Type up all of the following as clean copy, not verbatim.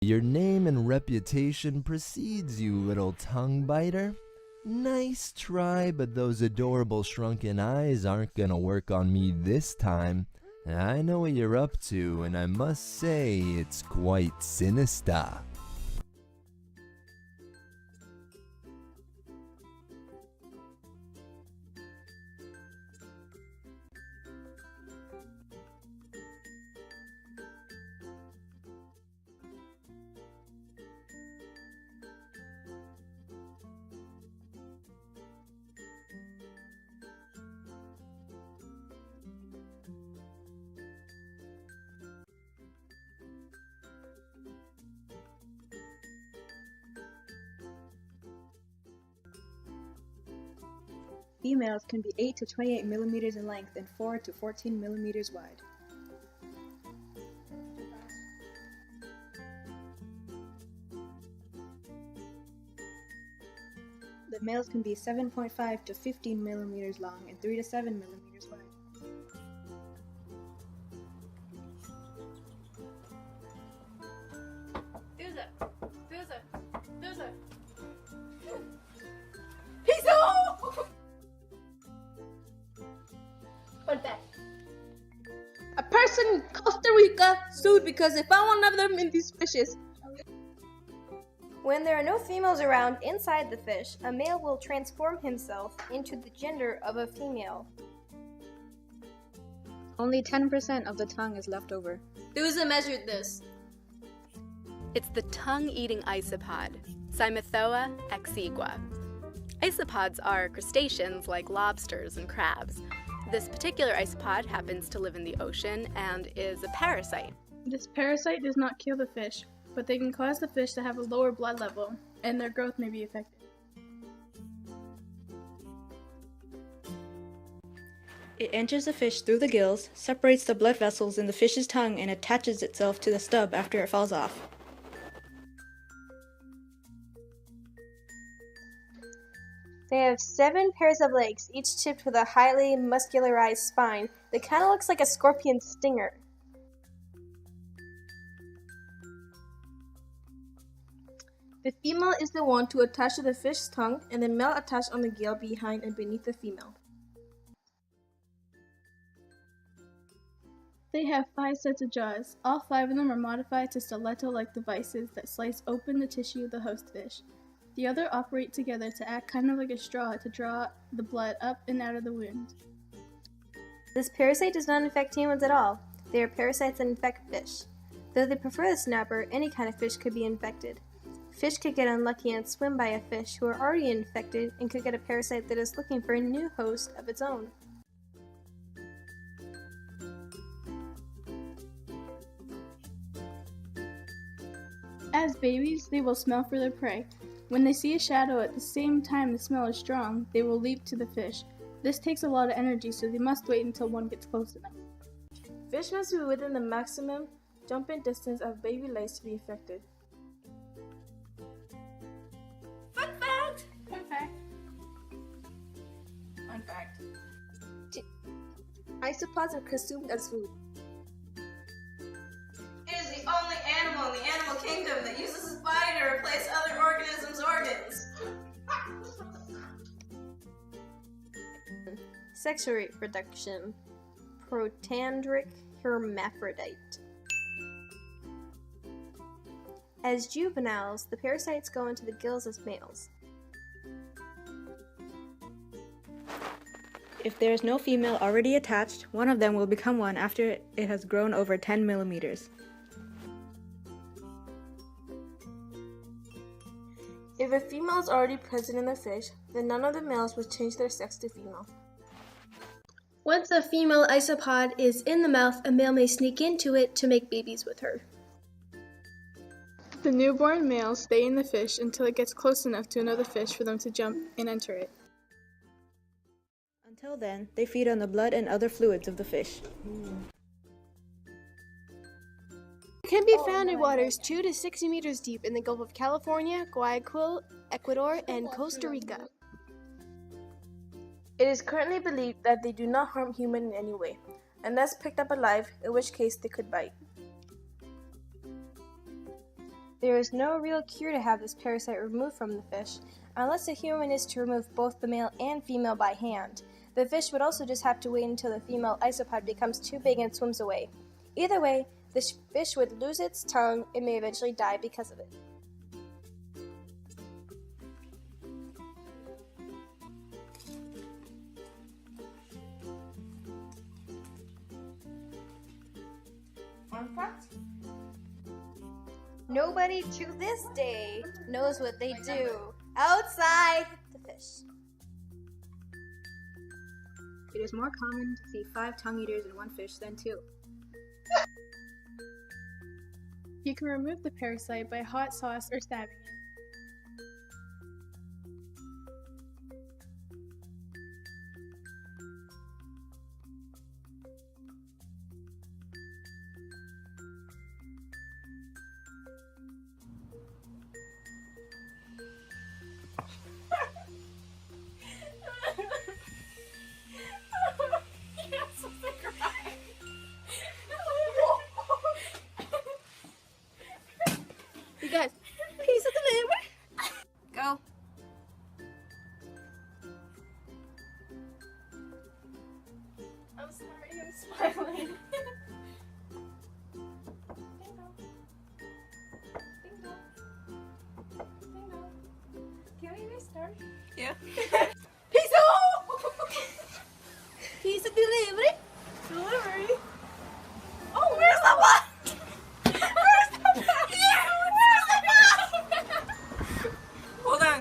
Your name and reputation precedes you, little tongue biter. Nice try, but those adorable shrunken eyes aren't gonna work on me this time. I know what you're up to, and I must say it's quite sinister. Females can be 8 to 28 millimeters in length and 4 to 14 millimeters wide. The males can be 7.5 to 15 millimeters long and 3 to 7 millimeters wide. A person in Costa Rica sued because they found one of them in these fishes. When there are no females around inside the fish, a male will transform himself into the gender of a female. Only 10% of the tongue is left over. Thuza measured this. It's the tongue-eating isopod, Cymothoa exigua. Isopods are crustaceans like lobsters and crabs. This particular isopod happens to live in the ocean and is a parasite. This parasite does not kill the fish, but they can cause the fish to have a lower blood level, and their growth may be affected. It enters the fish through the gills, separates the blood vessels in the fish's tongue, and attaches itself to the stub after it falls off. They have 7 pairs of legs, each tipped with a highly muscularized spine that kind of looks like a scorpion's stinger. The female is the one to attach to the fish's tongue, and the male attached on the gill behind and beneath the female. They have 5 sets of jaws. All 5 of them are modified to stiletto-like devices that slice open the tissue of the host fish. The other operate together to act kind of like a straw to draw the blood up and out of the wound. This parasite does not infect humans at all. They are parasites that infect fish. Though they prefer the snapper, any kind of fish could be infected. Fish could get unlucky and swim by a fish who are already infected and could get a parasite that is looking for a new host of its own. As babies, they will smell for their prey. When they see a shadow at the same time the smell is strong, they will leap to the fish. This takes a lot of energy, so they must wait until one gets close enough. Fish must be within the maximum jump-in distance of baby lice to be affected. Fun fact! Isopods are consumed as food. It is the only animal in the animal kingdom that uses a spine to replace other organisms' organs. Sexual reproduction. Protandric hermaphrodite. As juveniles, the parasites go into the gills as males. If there is no female already attached, one of them will become one after it has grown over 10 millimeters. If a female is already present in the fish, then none of the males will change their sex to female. Once a female isopod is in the mouth, a male may sneak into it to make babies with her. The newborn males stay in the fish until it gets close enough to another fish for them to jump and enter it. Until then, they feed on the blood and other fluids of the fish. It can be found in waters 2 to 60 meters deep in the Gulf of California, Guayaquil, Ecuador, and Costa Rica. It is currently believed that they do not harm humans in any way, unless picked up alive, in which case they could bite. There is no real cure to have this parasite removed from the fish, unless a human is to remove both the male and female by hand. The fish would also just have to wait until the female isopod becomes too big and swims away. Either way, the fish would lose its tongue and may eventually die because of it. Nobody to this day knows what they do outside the fish. It is more common to see 5 tongue eaters in one fish than 2. You can remove the parasite by hot sauce or stabbing it. You guys, piece of the liver. Go. I'm sorry, I'm smiling. Can we restart? Yeah. Piece of delivery. Delivery. Oh, where's the bot? Where's the bot? Yeah, where's the bot? Hold on.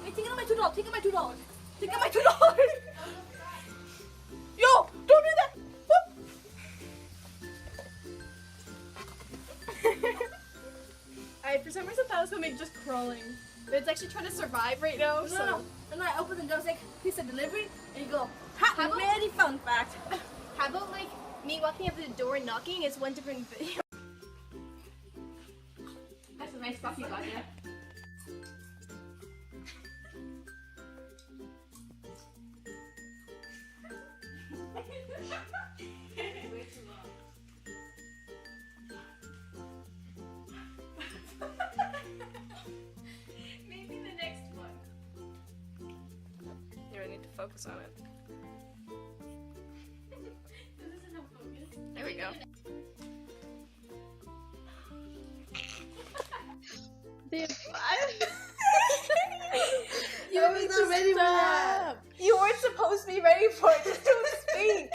Hey, take out my $2. Take out my $2. Take out my $2. Yo, don't do that. For some reason, I thought it was gonna make just crawling, but it's actually trying to survive right now. No. And then I open the door, it's like piece of delivery, and you go. How about, Very fun fact. how about like me walking up to the door and knocking? It's one different video. That's a nice stuff you got, yeah. Maybe the next one. You really need to focus on it. There we go. They have 5. You weren't so ready for that. You weren't supposed to be ready for it. Just don't speak.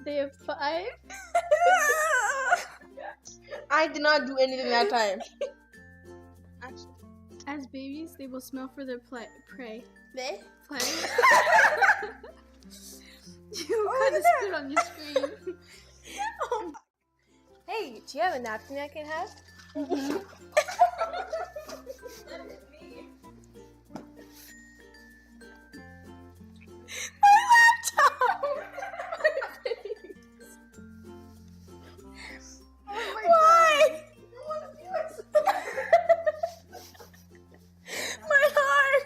They have 5. I did not do anything that time. As babies, they will smell for their prey. They? Play. You kind of spit on your screen. Hey, do you have a napkin I can have? Why? My heart!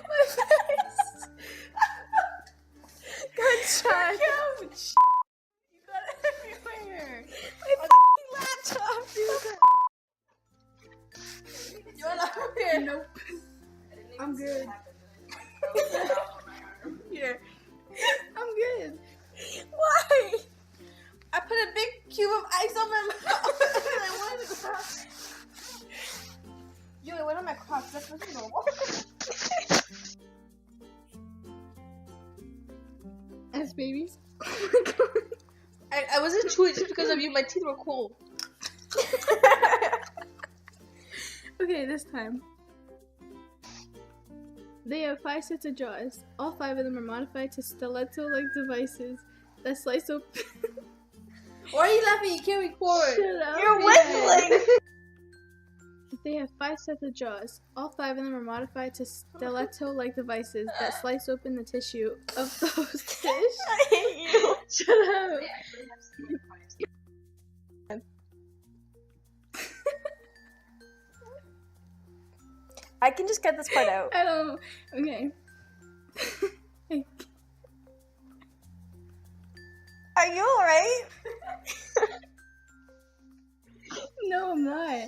My face! Good shot! You got it everywhere! My fucking laptop, dude! You want to here? Nope. I'm good. Here. I'm good. Why? I put a big cube of ice on my mouth and I wanted to laugh. Yo, it went on my crocs. That's what's normal. As babies. I wasn't chewing just because of you. My teeth were cool. Okay, this time. They have 5 sets of jaws. All 5 of them are modified to stiletto-like devices that slice open. Why are you laughing? You can't record. Shut up. You're whistling. They have 5 sets of jaws. All 5 of them are modified to stiletto-like devices that slice open the tissue of those fish. I hate you. Shut up. I can just cut this part out. I don't. Okay. Are you alright? No, I'm not.